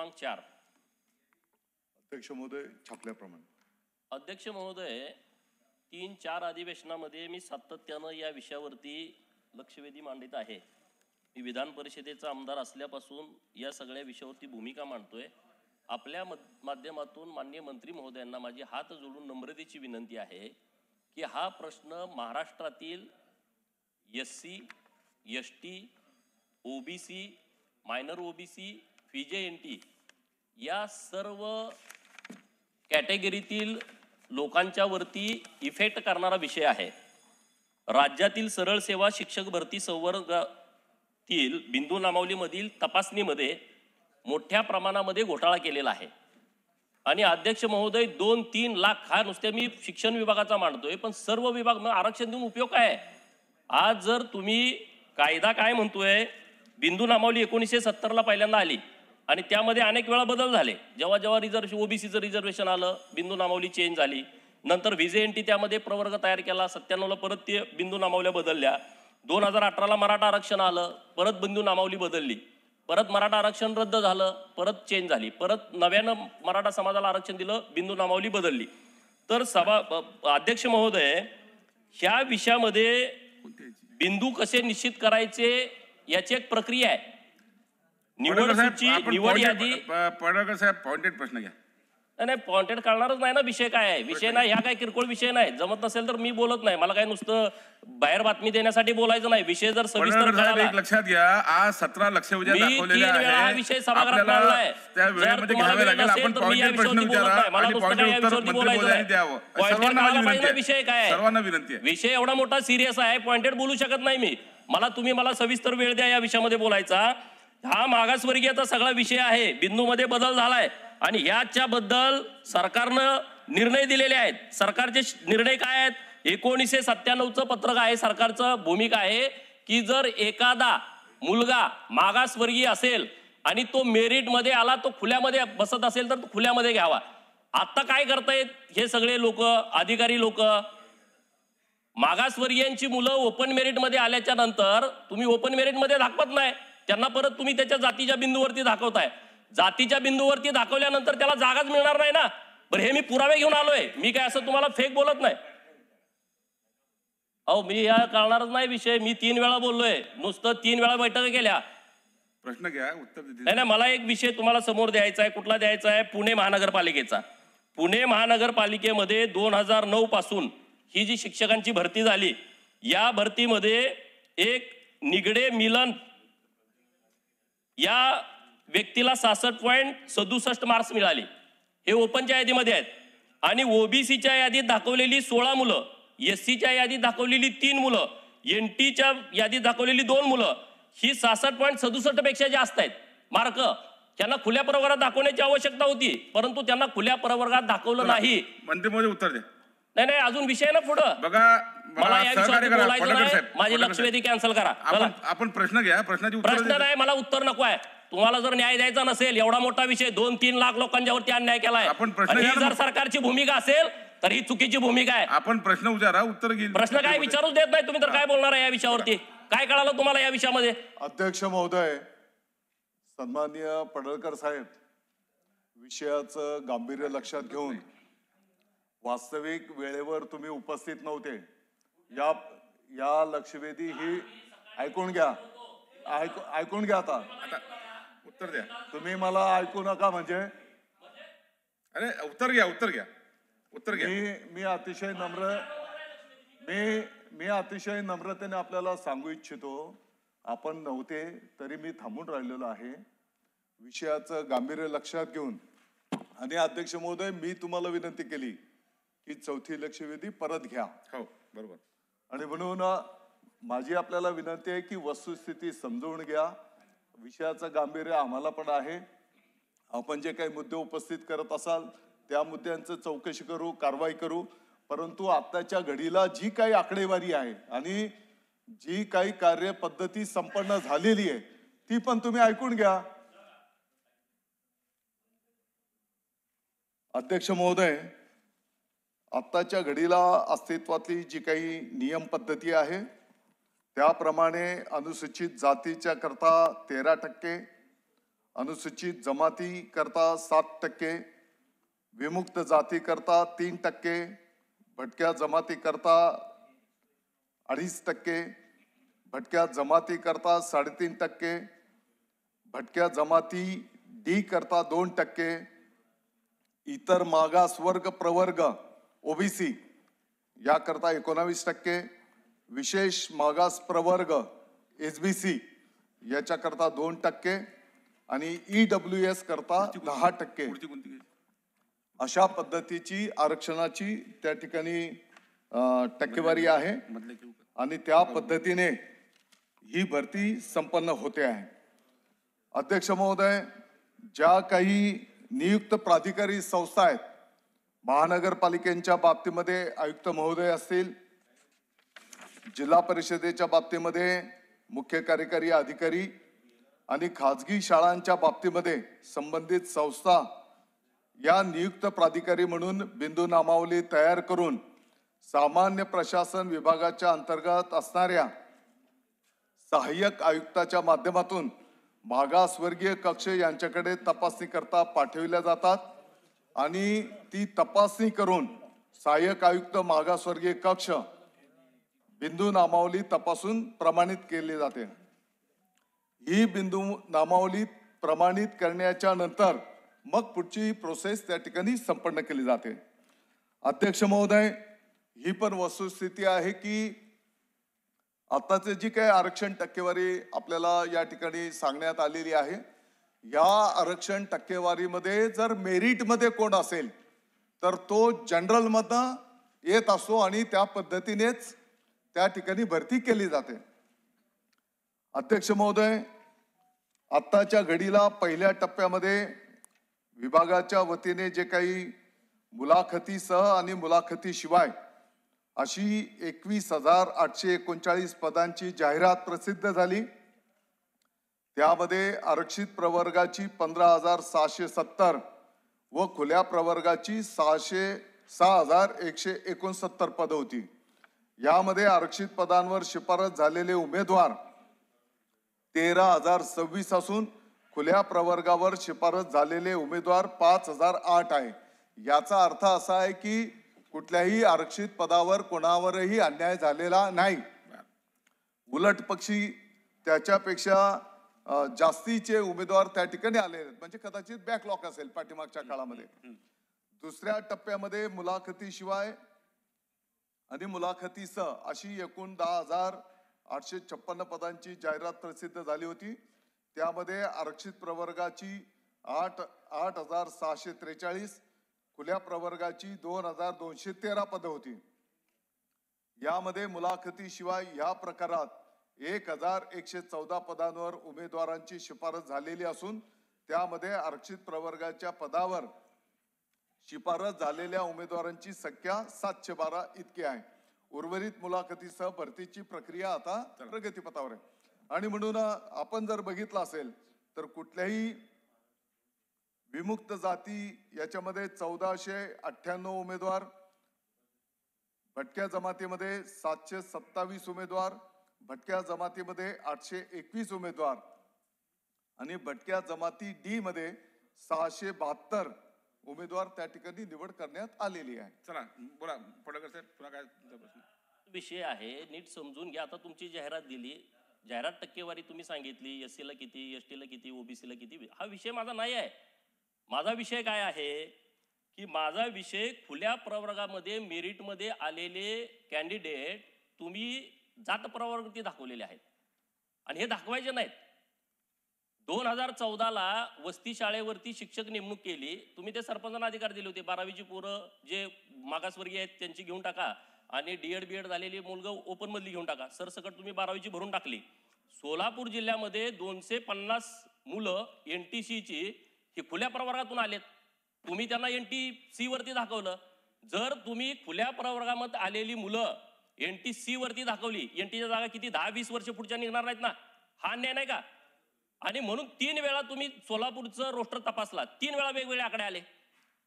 क्रमांक 4. अध्यक्ष महोदय, छापल्याप्रमाणे. अध्यक्ष महोदय, 3-4 अधिवेशनामध्ये मी सातत्यानं या विषयावरती लक्षवेधी मांडित आहे. मी विधान परिषदेचा आमदार असल्यापासून या सगळ्या विषयावरती भूमिका मांडतोय. आपल्या माध्यमातून माननीय मंत्री महोदयांना माझी हात जोडून नम्रतेची विनंती आहे की हा प्रश्न महाराष्ट्रातील SC, ST, OBC, minor OBC, FIJNT या सर्व कॅटेगरीतील लोकांच्या वरती इफेक्ट करणारा विषय आहे. राज्यातील सरळ सेवा शिक्षक भरती संवर्गातील बिंदू नामावलीमधील तपासणीमध्ये मोठ्या प्रमाणामध्ये घोटाळा केलेला आहे आणि अध्यक्ष महोदय 2-3 लाख हा नुसते मी शिक्षण विभागाचा मांडतोय, पण सर्व विभाग मग आरक्षण देऊन उपयोग काय? आज जर तुम्ही कायदा काय म्हणतोय, बिंदू नामावली 1970 ला पहिल्यांदा आली आणि त्यामध्ये अनेक वेळा बदल झाले. जेव्हा जेव्हा रिझर्वेशन OBCचं रिझर्वेशन आलं, बिंदू नामावली चेंज झाली. नंतर FIJNT त्यामध्ये प्रवर्ग तयार केला. 97 ला परत ते बिंदू नामावल्या बदलल्या. 2018 ला मराठा आरक्षण आलं, परत बिंदू नामावली बदलली. परत मराठा आरक्षण रद्द झालं, परत चेंज झाली. परत नव्यानं मराठा समाजाला आरक्षण दिलं, बिंदू नामावली बदलली. तर अध्यक्ष महोदय, ह्या विषयामध्ये बिंदू कसे निश्चित करायचे याची एक प्रक्रिया आहे. निवड सूची, निवड यादी. पडळकर साहेब, पॉइंटेड प्रश्न घ्या. नाही, पॉइंटेड काढणारच नाही ना. विषय काय आहे? विषय नाही, ह्या काय किरकोळ विषय नाही. जमत नसेल तर मी बोलत नाही. मला काय नुसतं बाहेर बातमी देण्यासाठी बोलायचं नाही. विषय जर सविस्तर एक लक्षात घ्या, आज 17 लक्षवेधी दाखवलेले हा विषय सभागृहात मांडलाय. त्या वेळेमध्ये घ्यावे लागेल. आपण पॉइंटेड प्रश्न विचारा आणि पॉइंटेड उत्तर मंत्री द्यावं. सर्वांना विषय काय आहे? सर्वांना विनंती आहे. विषय एवढा मोठा सिरियस आहे, पॉइंटेड बोलू शकत नाही मी. मला सविस्तर वेळ द्या या विषयामध्ये बोलायचा. हा मागासवर्गीयचा सगळा विषय आहे. बिंदूमध्ये बदल झालाय आणि याच्याबद्दल सरकारनं निर्णय दिलेले आहेत. सरकारचे निर्णय काय आहेत? 1997चं पत्रक आहे. सरकारचं भूमिका आहे की जर एखादा मुलगा मागासवर्गीय असेल आणि तो मेरिटमध्ये आला, तो खुल्यामध्ये बसत असेल तर तो खुल्यामध्ये घ्यावा. आता काय करतायत हे सगळे लोक, अधिकारी लोक, मागासवर्गीयांची मुलं ओपन मेरिटमध्ये आल्याच्या नंतर तुम्ही ओपन मेरिटमध्ये दाखवत नाही त्यांना, परत तुम्ही त्याच्या जातीच्या बिंदूवरती दाखवताय. जातीच्या बिंदूवरती दाखवल्यानंतर त्याला जागाच मिळणार नाही ना. बरं, हे मी पुरावे घेऊन आलोय. मी काय असं तुम्हाला फेक बोलत नाही. अहो, मी या कळणारच नाही विषय. मी 3 वेळा बोललोय, नुसतं 3 वेळा बैठका केल्या. प्रश्न घ्या, उत्तर नाही, मला एक विषय तुम्हाला समोर द्यायचा आहे. कुठला द्यायचा आहे? पुणे महानगरपालिकेचा. पुणे महानगरपालिकेमध्ये 2009 पासून ही जी शिक्षकांची भरती झाली, या भरतीमध्ये एक निगडे मिलन या व्यक्तीला 66.67 मार्क्स मिळाले. हे ओपनच्या यादीमध्ये आहेत. आणि OBCच्या यादीत दाखवलेली 16 मुलं, SCच्या यादीत दाखवलेली 3 मुलं, NTच्या यादीत दाखवलेली 2 मुलं, ही 66.67 पेक्षा जास्त आहेत मार्क. त्यांना खुल्या प्रवर्गात दाखवण्याची आवश्यकता होती, परंतु त्यांना खुल्या प्रवर्गात दाखवलं नाही. मंत्री महोदय उत्तर द्या. नाही, अजून विषय ना पुढं. बघा, मला या विषयावर बोलायचं नाही. माझी लक्षवेधी कॅन्सल करा. आपण प्रश्न घ्या. प्रश्न नाही, मला उत्तर नको आहे. तुम्हाला जर न्याय द्यायचा नसेल, एवढा मोठा विषय, 2-3 लाख लोकांच्यावरती अन्याय केलाय, ही जर सरकारची भूमिका असेल तर ही चुकीची भूमिका आहे. आपण प्रश्न विचारा, उत्तर घेईल. प्रश्न काय विचारूच देत नाही तुम्ही, तर काय बोलणार आहे या विषयावरती? काय कळालं तुम्हाला या विषयामध्ये? अध्यक्ष महोदय, सन्माननीय पडळकर साहेब, विषयाचं गांभीर्य लक्षात घेऊन वास्तविक वेळेवर तुम्ही उपस्थित नव्हते. या लक्षवेधी ही ऐकून घ्या. आता उत्तर द्या. तुम्ही मला ऐकू नका म्हणजे. अरे उत्तर घ्या. मी अतिशय नम्रतेने आपल्याला सांगू इच्छितो, आपण नव्हते तरी मी थांबून राहिलेलो आहे. विषयाचं गांभीर्य लक्षात घेऊन आणि अध्यक्ष महोदय, मी तुम्हाला विनंती केली की 4थी लक्षवेधी परत घ्या. हो, बरोबर. आणि म्हणून माझी आपल्याला विनंती आहे की वस्तुस्थिती समजून घ्या. विषयाचं गांभीर्य आम्हाला पण आहे. आपण जे काही मुद्दे उपस्थित करत असाल त्या मुद्द्यांचं चौकशी करू, कारवाई करू. परंतु आत्ताच्या घडीला जी काही आकडेवारी आहे आणि जी काही कार्यपद्धती संपन्न झालेली आहे ती पण तुम्ही ऐकून घ्या. अध्यक्ष महोदय, आत्ताच्या घडीला अस्तित्वातली जी काही नियम पद्धती आहे त्याप्रमाणे अनुसूचित जातीच्या करता 13%, अनुसूचित जमाती करता 7%, विमुक्त जाती करता 3%, भटक्या जमाती करता 2.5%, भटक्या जमाती करता 3.5%, भटक्या जमाती डी करता 2%, इतर मागास वर्ग प्रवर्ग ओबीसी याकरता 19%, विशेष मागास प्रवर्ग एसबीसी याच्याकरता 2% आणि EWS करता 10%. अशा पद्धतीची आरक्षणाची त्या ठिकाणी टक्केवारी आहे आणि त्या पद्धतीने ही भरती संपन्न होते आहे. अध्यक्ष महोदय, ज्या काही नियुक्त प्राधिकारी संस्था आहेत, महानगरपालिकेच्या बाबतीमध्ये आयुक्त महोदय असतील, जिल्हा परिषदेच्या बाबतीमध्ये मुख्य कार्यकारी अधिकारी आणि खाजगी शाळांच्या बाबतीमध्ये संबंधित संस्था या नियुक्त प्राधिकारी म्हणून बिंदू नामावली तयार करून सामान्य प्रशासन विभागाच्या अंतर्गत असणाऱ्या सहाय्यक आयुक्ताच्या माध्यमातून मागासवर्गीय कक्ष यांच्याकडे तपासणी करता पाठविल्या जातात आणि ती तपासणी करून सहाय्यक आयुक्त मागासवर्गीय कक्ष बिंदू नामावली तपासून प्रमाणित केली जाते. ही बिंदू नामावली प्रमाणित करण्याच्या नंतर मग पुढची प्रोसेस त्या ठिकाणी संपन्न केली जाते. अध्यक्ष महोदय, ही पण वस्तुस्थिती आहे की आताचे जी काही आरक्षण टक्केवारी आपल्याला या ठिकाणी सांगण्यात आलेली आहे, या आरक्षण टक्केवारीमध्ये जर मेरिटमध्ये कोण असेल तर तो जनरलमधनं येत असतो आणि त्या पद्धतीनेच त्या ठिकाणी भरती केली जाते. अध्यक्ष महोदय, आत्ताच्या घडीला पहिल्या टप्प्यामध्ये विभागाच्या वतीने जे काही मुलाखतीसह आणि मुलाखतीशिवाय अशी 21,839 पदांची जाहिरात प्रसिद्ध झाली. त्यामध्ये आरक्षित प्रवर्गाची 15,670 व खुल्या प्रवर्गाची 6,169 पदं होती. यामध्ये आरक्षित पदांवर शिफारस झालेले उमेदवार 13,026 असून खुल्या प्रवर्गावर शिफारस झालेले उमेदवार 5,008 आहे. याचा अर्थ असा आहे की कुठल्याही आरक्षित पदावर कोणावरही अन्याय झालेला नाही. उलट पक्षी त्याच्यापेक्षा जास्तीचे उमेदवार त्या ठिकाणी आले, म्हणजे कदाचित बॅकलॉग असेल पाठीमागच्या काळामध्ये. दुसऱ्या टप्प्यामध्ये मुलाखतीशिवाय आणि मुलाखतीसह अशी एकूण 10,856 पदांची जाहिरात प्रसिद्ध झाली होती. त्यामध्ये आरक्षित प्रवर्गाची 8,643, खुल्या प्रवर्गाची 2,213 पदं होती. यामध्ये मुलाखतीशिवाय या प्रकारात 1,114 पदांवर उमेदवारांची शिफारस झालेली असून त्यामध्ये आरक्षित प्रवर्गाच्या पदावर शिफारस झालेल्या उमेदवारांची संख्या 712 इतकी आहे. उर्वरित मुलाखतीसह भरतीची प्रक्रिया आता प्रगतीपथावर आहे. आणि म्हणून आपण जर बघितलं असेल तर कुठल्याही विमुक्त जाती याच्यामध्ये 1,498 उमेदवार, भटक्या जमातीमध्ये 727 उमेदवार, भटक्या जमातीमध्ये 821 उमेदवार आणि भटक्या जमाती डी मध्ये 672 उमेदवार त्या ठिकाणी निवड करण्यात आलेली आहे. चला बोला पडळकर साहेब, पुन्हा काय विषय आहे नीट समजून घ्या. आता तुमची जाहिरात दिली, जाहिरात टक्केवारी तुम्ही सांगितली, एससी ला किती, एसटी ला किती, ओबीसी ला किती. हा विषय माझा नाही आहे. माझा विषय काय आहे की माझा विषय खुल्या प्रवर्गामध्ये मेरिटमध्ये आलेले कॅन्डिडेट तुम्ही जात प्रवर्गावरती दाखवलेले आहेत आणि हे दाखवायचे नाहीत. 2014ला वस्ती शाळेवरती शिक्षक नेमणूक केली. तुम्ही ते सरपंचांना अधिकार दिले होते, 12वीची पोरं जे मागासवर्गीय आहेत त्यांची घेऊन टाका आणि डीएड बीएड झालेली मुलगा ओपन मधली घेऊन टाका. सरसकट तुम्ही 12वीची भरून टाकली. सोलापूर जिल्ह्यामध्ये 250 मुलं एनटीसीची ही खुल्या प्रवर्गातून आलेत. तुम्ही त्यांना एनटीसी वरती दाखवलं. जर तुम्ही खुल्या प्रवर्गामध्ये आलेली मुलं एनटीसी वरती दाखवली, एनटीच्या जागा किती 10-20 वर्ष पुढच्या निघणार नाहीत ना, हा अन्याय नाही का? आणि म्हणून 3 वेळा तुम्ही सोलापूरचं रोस्टर तपासला, 3 वेळा वेगवेगळे आकडे आले.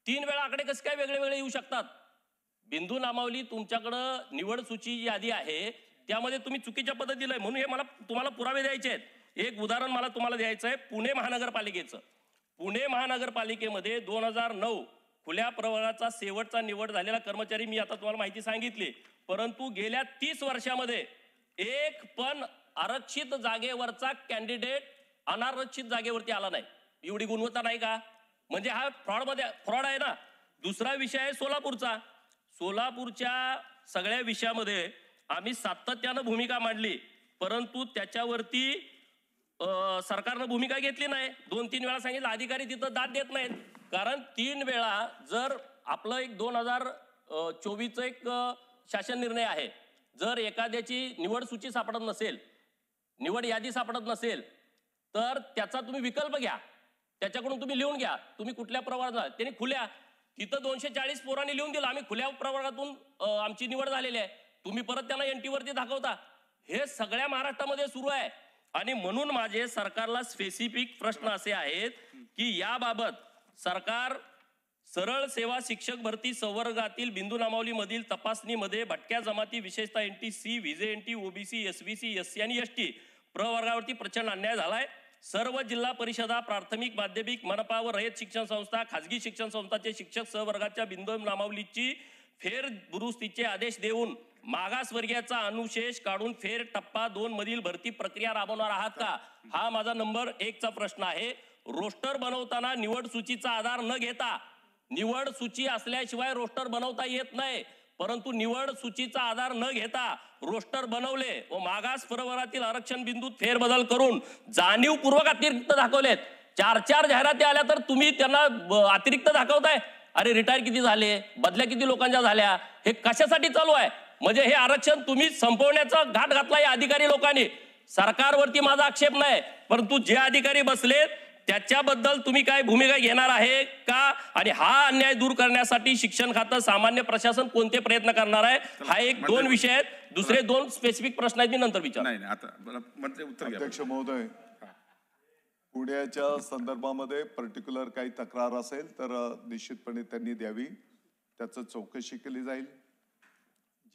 3 वेळा आकडे कसं काय वेगळे वेगळे येऊ शकतात? बिंदू नामावली तुमच्याकडं निवड सूची यादी आहे त्यामध्ये तुम्ही चुकीच्या पद्धतीने दिलंय म्हणून हे मला तुम्हाला पुरावे द्यायचे आहेत. एक उदाहरण मला तुम्हाला द्यायचं आहे पुणे महानगरपालिकेचं. पुणे महानगरपालिकेमध्ये 2009 खुल्या प्रवर्गाचा शेवटचा निवड झालेला कर्मचारी मी आता तुम्हाला माहिती सांगितली, परंतु गेल्या 30 वर्षामध्ये एक पण आरक्षित जागेवरचा कॅन्डिडेट अनारक्षित जागेवरती आला नाही. एवढी गुणवत्ता नाही का? म्हणजे हा फ्रॉड आहे ना. दुसरा विषय आहे सोलापूरचा. सोलापूरच्या सगळ्या विषयामध्ये आम्ही सातत्यानं भूमिका मांडली, परंतु त्याच्यावरती सरकारनं भूमिका घेतली नाही. 2-3 वेळा सांगितलं, अधिकारी तिथं दाद देत नाहीत. कारण 3 वेळा जर आपलं एक 2024चं एक शासन निर्णय आहे, जर एखाद्याची निवड सूची सापडत नसेल, निवड यादी सापडत नसेल, तर त्याचा तुम्ही विकल्प घ्या, त्याच्याकडून तुम्ही लिहून घ्या तुम्ही कुठल्या प्रवर्गात. त्यांनी खुल्या तिथं 240 पोरांनी लिहून दिलं आम्ही खुल्या प्रवर्गातून आमची निवड झालेली आहे. तुम्ही परत त्यांना एनटी वरती दाखवता. हे सगळ्या महाराष्ट्रामध्ये सुरू आहे. आणि म्हणून माझे सरकारला स्पेसिफिक प्रश्न असे आहेत की याबाबत सरकार सरळ सेवा शिक्षक भरती संवर्गातील बिंदू नामावलीमधील तपासणीमध्ये भटक्या जमाती विशेषतः NTC, VJNT, OBC, SBC, SC आणि ST प्रवर्गावरती प्रचंड अन्याय झालाय. सर्व जिल्हा परिषदा, प्राथमिक, माध्यमिक, मनपा व रयत शिक्षण संस्था, खाजगी शिक्षण संस्थांचे शिक्षक सहवर्गाच्या बिंदू नामावलीची फेर दुरुस्तीचे आदेश देऊन मागासवर्गीयाचा अनुशेष काढून फेर टप्पा 2 मधील भरती प्रक्रिया राबवणार आहात का? हा माझा नंबर 1चा प्रश्न आहे. रोस्टर बनवताना निवड सूचीचा आधार न घेता, निवड सूची असल्याशिवाय रोस्टर बनवता येत नाही, परंतु निवड सूचीचा आधार न घेता रोस्टर बनवले व मागास प्रवर्गातील आरक्षण बिंदूत फेरबदल करून जाणीवपूर्वक अतिरिक्त दाखवलेत. 4 जाहिराती आल्या तर तुम्ही त्यांना अतिरिक्त दाखवताय. अरे रिटायर किती झाले, बदल्या किती लोकांच्या झाल्या, हे कशासाठी चालू आहे? म्हणजे हे आरक्षण तुम्ही संपवण्याचा घाट घातला या अधिकारी लोकांनी. सरकारवरती माझा आक्षेप नाही, परंतु जे अधिकारी बसले त्याच्याबद्दल तुम्ही काय भूमिका घेणार आहे का? आणि हा अन्याय दूर करण्यासाठी शिक्षण खातं, सामान्य प्रशासन कोणते प्रयत्न करणार आहे? हा एक 2 विषय आहेत. दुसरे 2 स्पेसिफिक प्रश्न आहेत, मी नंतर विचार. नाही आता मंत्री उत्तर घ्या. अध्यक्ष महोदय, पुण्याच्या संदर्भामध्ये पर्टिक्युलर काही तक्रार असेल तर निश्चितपणे त्यांनी द्यावी, त्याचं चौकशी केली जाईल.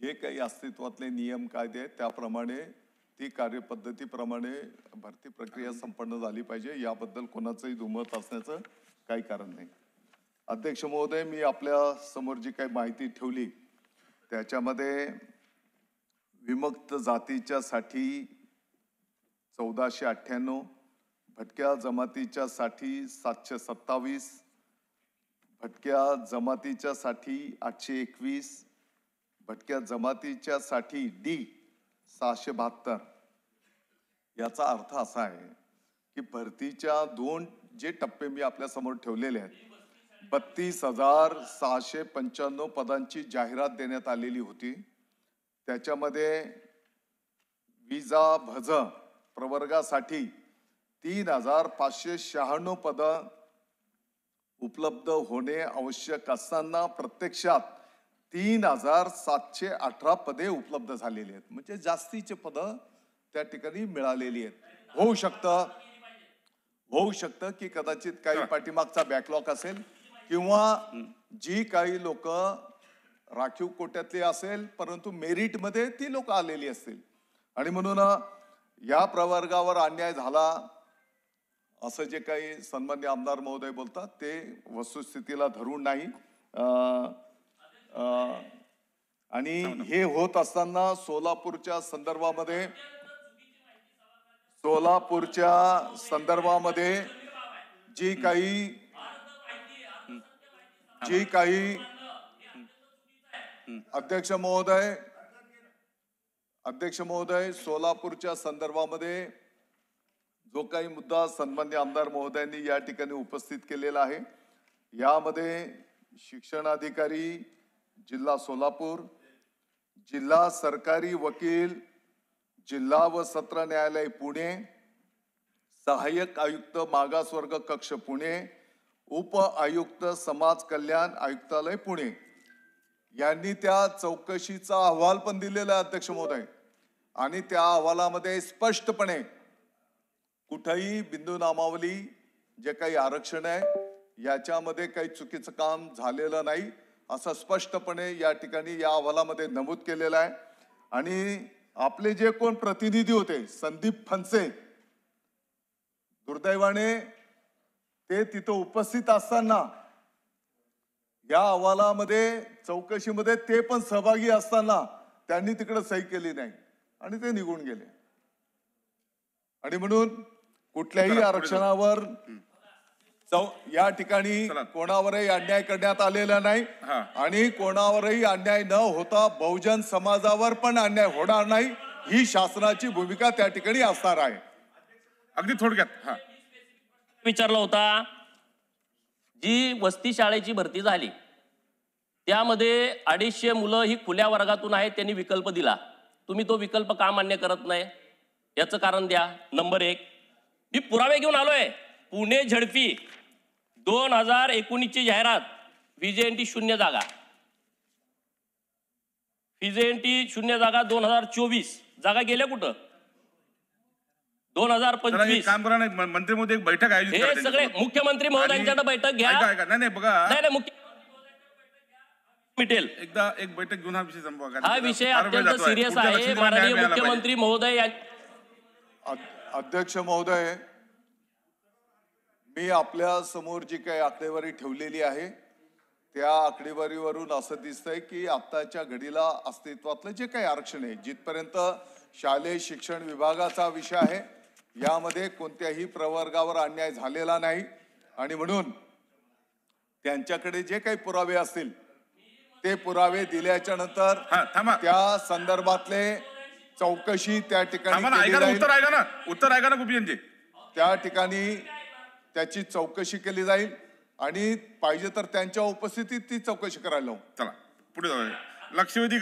जे काही अस्तित्वातले नियम कायदे आहेत त्याप्रमाणे ती कार्यपद्धतीप्रमाणे भरती प्रक्रिया संपन्न झाली पाहिजे, याबद्दल कोणाचंही दुमत असण्याचं काही कारण नाही. अध्यक्ष महोदय, मी आपल्या समोर जी काही माहिती ठेवली त्याच्यामध्ये विमुक्त जातीच्या साठी 1498, भटक्या जमातीच्या साठी 727, भटक्या जमातीच्या साठी 821, भटक्या जमातीच्या साठी D 672. याचा अर्थ असा आहे की भरतीच्या 2 जे टप्पे मी आपल्या समोर ठेवलेले आहेत, 32,695 पदांची जाहिरात देण्यात आलेली होती. त्याच्यामध्ये विजा भज प्रवर्गासाठी 3,596 पदं उपलब्ध होणे आवश्यक असताना प्रत्यक्षात 3,718 पदे उपलब्ध झालेली आहेत. म्हणजे जास्तीचे पदं त्या ठिकाणी मिळालेली आहेत. होऊ शकतं की कदाचित काही पाठीमागचा बॅकलॉग असेल किंवा जी काही लोक राखीव कोट्यातली असेल परंतु मेरिटमध्ये ती लोक आलेली असतील आणि म्हणून या प्रवर्गावर अन्याय झाला असं जे काही सन्माननीय आमदार महोदय बोलतात ते वस्तुस्थितीला धरून नाही. आणि हे होत असताना सोलापूरच्या संदर्भामध्ये जी काही अध्यक्ष महोदय सोलापूरच्या संदर्भामध्ये जो काही मुद्दा सन्माननीय आमदार महोदयांनी या ठिकाणी उपस्थित केलेला आहे, यामध्ये शिक्षणाधिकारी जिल्हा सोलापूर, जिल्हा सरकारी वकील जिल्हा व सत्र न्यायालय पुणे, सहाय्यक आयुक्त मागासवर्ग कक्ष पुणे, उप आयुक्त समाज कल्याण आयुक्तालय पुणे यांनी त्या चौकशीचा अहवाल पण दिलेला आहे अध्यक्ष महोदय. आणि त्या अहवालामध्ये स्पष्टपणे कुठेही बिंदू नामावली जे काही आरक्षण आहे याच्यामध्ये काही चुकीचं काम झालेलं नाही असं स्पष्टपणे या ठिकाणी या अहवालामध्ये नमूद केलेलं आहे. आणि आपले जे कोण प्रतिनिधी होते संदीप फणसे दुर्दैवाने ते तिथं उपस्थित असताना या अहवालामध्ये चौकशीमध्ये ते पण सहभागी असताना त्यांनी तिकडे सही केली नाही आणि ते निघून गेले. आणि म्हणून कुठल्याही आरक्षणावर या ठिकाणी कोणावरही अन्याय करण्यात आलेला नाही आणि कोणावरही अन्याय न होता बहुजन समाजावर पण अन्याय होणार नाही ही शासनाची भूमिका त्या ठिकाणी असणार आहे. अगदी थोडक्यात विचारला होता, जी वस्ती शाळेची भरती झाली त्यामध्ये 250 मुलं ही खुल्या वर्गातून आहेत, त्यांनी विकल्प दिला. तुम्ही तो विकल्प का मान्य करत नाही याचं कारण द्या. नंबर 1, मी पुरावे घेऊन आलोय. पुणे झडपी 2019 ची जाहिरात, व्हीजेएनटी 0 जागा, व्हीजेएनटी 0 जागा. 2024 जागा गेल्या कुठं? 2025 काम करा. मंत्री मोदी एक बैठक आयोजित हे सगळे मुख्यमंत्री महोदयांच्याकडे बैठक घ्या. नाही बघा, नाही मिटेल. एकदा एक बैठक घेऊन हा विषय संपवा. हा विषय अत्यंत सिरियस आहे. माननीय मुख्यमंत्री महोदय. अध्यक्ष महोदय, मी आपल्या समोर जी काही आकडेवारी ठेवलेली आहे त्या आकडेवारीवरून असं दिसतंय की आत्ताच्या घडीला अस्तित्वातलं जे काही आरक्षण आहे, जिथपर्यंत शालेय शिक्षण विभागाचा विषय आहे, यामध्ये कोणत्याही प्रवर्गावर अन्याय झालेला नाही आणि म्हणून त्यांच्याकडे जे काही पुरावे असतील ते पुरावे दिल्याच्या नंतर त्या संदर्भातले चौकशी त्या ठिकाणी उत्तर ऐका ना गोपीजी. त्या ठिकाणी त्याची चौकशी केली जाईल आणि पाहिजे तर त्यांच्या उपस्थितीत ती चौकशी करायला लावू. चला पुढे जाऊया. लक्षवेधी